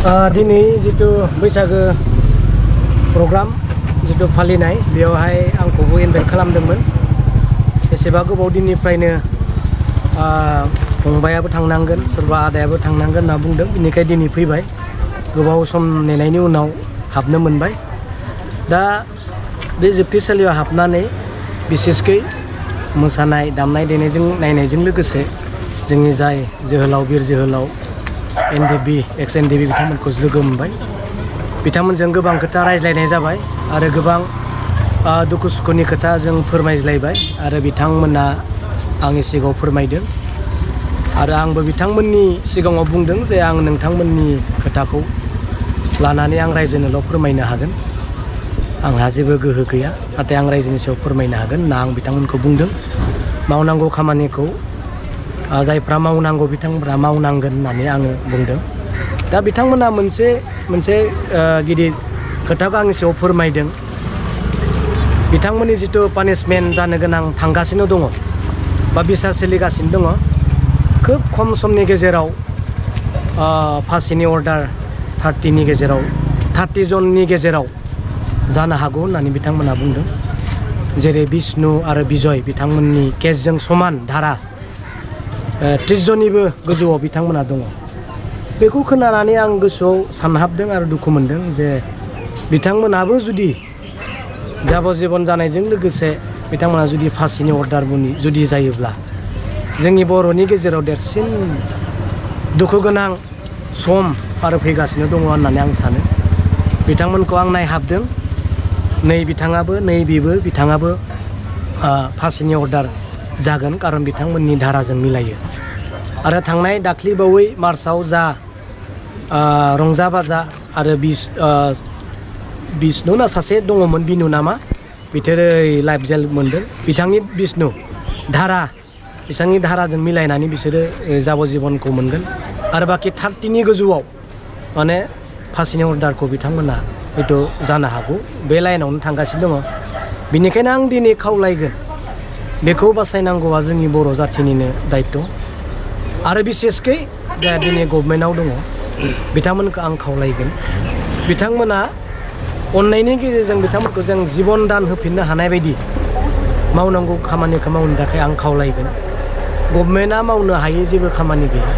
दिनै जितु बैसागो प्रग्राम जितु फालिनाय बेयावहाय आंखौबो इनभाइट खालामदोंमोन। एसेबा गोबाव दिननिफ्रायनो फंबायाबो थांनांगोन सोरबा आदायाबो थांनांगोन होनना बुंदों, बेनिखायनो दिनै फैबाय। गोबाव सम नेनायनि उनाव हाबनो मोनबाय। दा बे जोबथेसालियाव हाबनानै बिसेसकै मोसानाय दामनाय देनायजों नायनायजों लोगोसे जोंनि जाय जोहोलाव बिर जोहोलाव NDB एक्स NDB बिथांमोनखौ लोगो मोनबाय। बिथांमोनजों गोबां खोथा रायज्लायनाय जाबाय आरो गोबां दुखु सुखुनि खोथा जों फोरमायज्लायबाय आरो बिथांमोना आंनि सिगाङाव फोरमायदों आरो आंबो बिथांमोननि सिगाङाव बुंदों जे आं नोंथांमोननि खोथाखौ लानानै आं रायजोनोल' फोरमायनो हागोन। आंहा जेबो गोहो गैया, नाथाय आं रायजोनि सायाव फोरमायनो हागोन होनना आं बिथांमोनखौ बुंदों। मावनांगौ खामानिखौ जायफ्रा मावनांगौ बिथांमोनहा मावनांगोन होननानै आङो बुंदों। दा बिथांमोना मोनसे गिदिर खोथाखौ आंनि सायाव फोरमायदों। बिथांमोननि जिथु पानिशमेन्ट जानो गोनां थांगासिनो दङ बा बिसार सोलिगासिनो दङ, खोब खम समनि गेजेराव फासिनि अर्डार 30 जननि गेजेराव जानो हागौ होननानै बिथांमोना बुंदों। जेरै बिष्णु आरो बिजय बिथांमोननि केसजों समान धारा 30 जननिबो गोजौआव बिथांमोना दङ। बेखौ खोनानानै आं गोसोआव सानहाबदों आरो दुखु मोनदों जे बिथांमोनाबो जुदि जाबजीबन जानायजों लोगोसे बिथांमोना जुदि फासिनि अर्डार जुदि जायोब्ला जोंनि बर'नि गेजेराव देरसिन दुखु गोनां सम आरो फैगासिनो दङ होननानै आं सानो। बिथांमोनखौ आं नायहाबदों। नै बिथाङाबो नै बेबो बिथाङाबो फासिनि अर्डार जागोन, खारन बिथांमोननि धाराजों मिलायो। आरो थांनाय दाख्लैबावै मार्चआव जा रंजा बाजा आरो बिष्णु ना सासे दङमोन, बिनु नामा, बिथोरो लाइफ जेल मोनदों। बिथांनि बिष्णु बिथांनि धाराजों मिलायनानै बिसोरो जाबजीबनखौ मोनगोन आरो बाखि 30नि गोजौआव माने फासिनि अर्डारखौ बिथांमोना हयथ' जानो हागौ। बे लाइनावनो थांगासिनो दङ। बेनिखायनो आं दिनै खावलायगोन, बेखौ बासायनांगौआ जोंनि बर' जाथिनिनो दायित्व। आरो बिसेसकै जाय दिनै गभर्नमेन्टआव दङ बिथांमोनखौ आं खावलायगोन, बिथांमोना अननायनि गेजेरजों बिथांमोनखौ जों जिबन दान होफिननो हानाय बायदि मावनांगौ खामानिखौ मावनो थाखाय आं खावलायगोन। गभर्नमेन्टआ मावनो हायै जेबो खामानि गैया।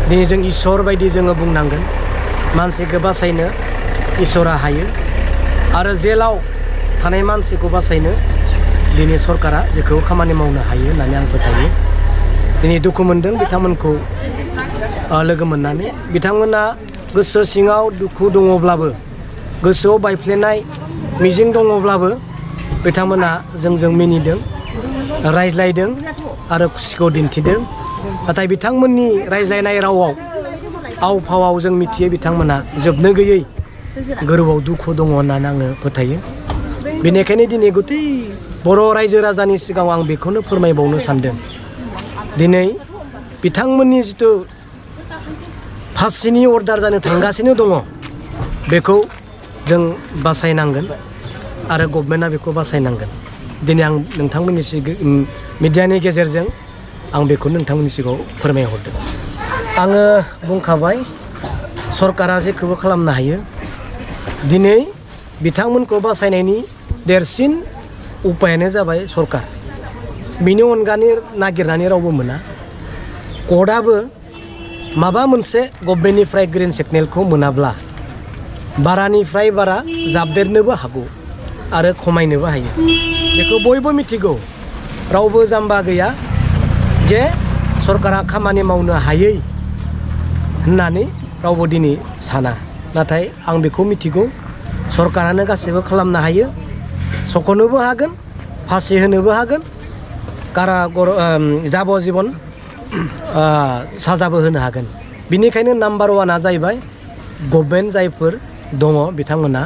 दिनै जों इसोर बायदि जोङो बुंनांगोन, मानसिखौ बासायनो इसोरा हायो आरो जेलाव थानाय मानसिखौ बासायनो दिनै सरकारा जेखौ खामानि मावनो हायो होननानै आं फोथायो। दिनै दुखु मोनदों बिथांमोनखौ लोगो मोननानै। बिथांमोना गोसो सिङाव दुखु दङब्लाबो, गोसोआव बायफ्लेनाय मिजिं दङब्लाबो बिथांमोना जोंजों मिनिदों, रायज्लायदों आरो खुसिखौ दिन्थिदों। नाथाय बिथांमोननि रायज्लायनाय रावाव आव फावाव जों मिथियो बिथांमोना जोबनो गैयै गोरबोआव दुखु दङ होननानै आङो फोथायो। बेनिखायनो दिनै गथै बर' रायजो राजानि सिगाङाव आं बेखौनो फोरमायबावनो सानदों। दिनै बिथांमोननि जिथु फासिनि अर्डार जानो थांगासिनो दङ, बेखौ जों बासायनांगोन आरो गभर्नमेन्टआ बेखौ बासायनांगोन। दिनै आं नोंथांमोननि मिडियानि गेजेरजों आं बेखौ नोंथांमोननि सिगाङाव फोरमायहरदों। आङो बुंखाबाय सरकारा जेखौबो खालामनो हायो। दिनै बिथांमोनखौ बासायनायनि देरसिन उपायानो जाबाय सरकार। बिनि अनगायै नागिरनानै रावबो मोना। कर्टआबो माबा मोनसे गभर्नमेन्टनिफ्राय ग्रिन सिगनेलखौ मोनाब्ला बारानिफ्राय बारा जाबदेरनोबो हागौ आरो खमायनोबो हायो। बेखौ बयबो मिथिगौ। रावबो जाम्बा गैया जे सरकारा खामानि मावनो हायै होननानै रावबो दिनै साना। नाथाय आं बेखौ मिथिगौ, सरकारानो गासैबो खालामनो हायो। सख'नोबो हागोन, फासि होनोबो हागोन, जाबजीबन साजाबो होनो हागोन। बिनिखायनो नाम्बार वानआ जाहैबाय गभर्नमेन्ट जायफोर दङ बिथांमोना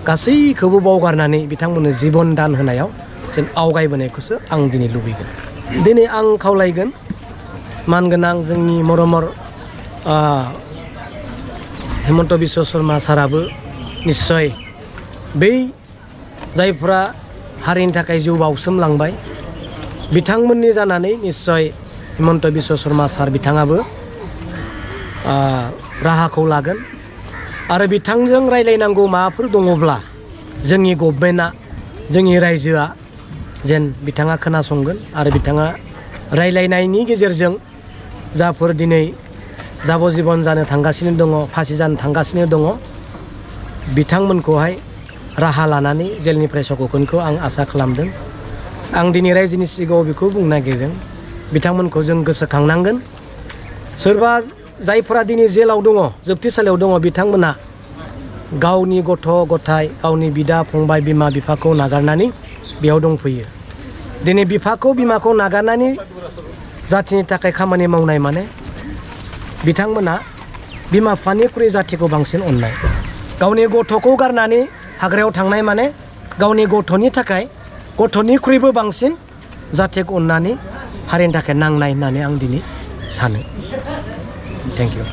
गासैखौबो बावगारनानै बिथांमोननो जिबन दान होनायाव जों आवगायबोनायखौसो आं दिनै लुबैगोन। दिनै आं खावलायगोन मानगोनां जोंनि मरमर हेमन्त बिश्व शर्मा साराबो निस्सय बै जायफ्रा हारिनि थाखाय जिउ बाउसोमलांबाय बिथांमोननि जानानै निस्सय हेमन्त बिश्व शर्मा सार बिथाङाबो राहाखौ लागोन आरो बिथांजों रायलायनांगौ माबाफोर दङब्ला जोंनि गभर्नमेन्टआ जोंनि रायजोआ जेन बिथाङा खोनासंगोन आरो बिथाङा रायलायनायनि गेजेरजों जाफोर दिनै जाबजीबन जानो थांगासिनो दङ फासि जानो थांगासिनो दङ बिथांमोनखौहाय राहा लानानै जेलनिफ्राय सग'गोनखौ आं आसा खालामदों। आं दिनै रायजोनि सिगाङाव बेखौ बुंनो नागिरदों बिथांमोनखौ जों गोसोखांनांगोन। सोरबा जायफोरा दिनै जेलाव दङ जोबथेसालियाव दङ बिथांमोना गावनि गथ' गथाय गावनि बिदा फंबाय बिमा बिफाखौ नागारनानै बेयाव दंफैयो। दिनै बिफाखौ बिमाखौ नागारनानै जाथिनि थाखाय खामानि मावनाय माने बिथांमोना बिमा बिफानिख्रुइ जाथिखौ बांसिन अननाय। गावनि गथ'खौ गारनानै हाग्रायाव थांनाय माने गावनि गथ'नि थाखाय गथ'निख्रुइबो बांसिन जाथिखौ अननानै हारिनि थाखाय नांनाय होननानै आं दिनै सानो। Thank you.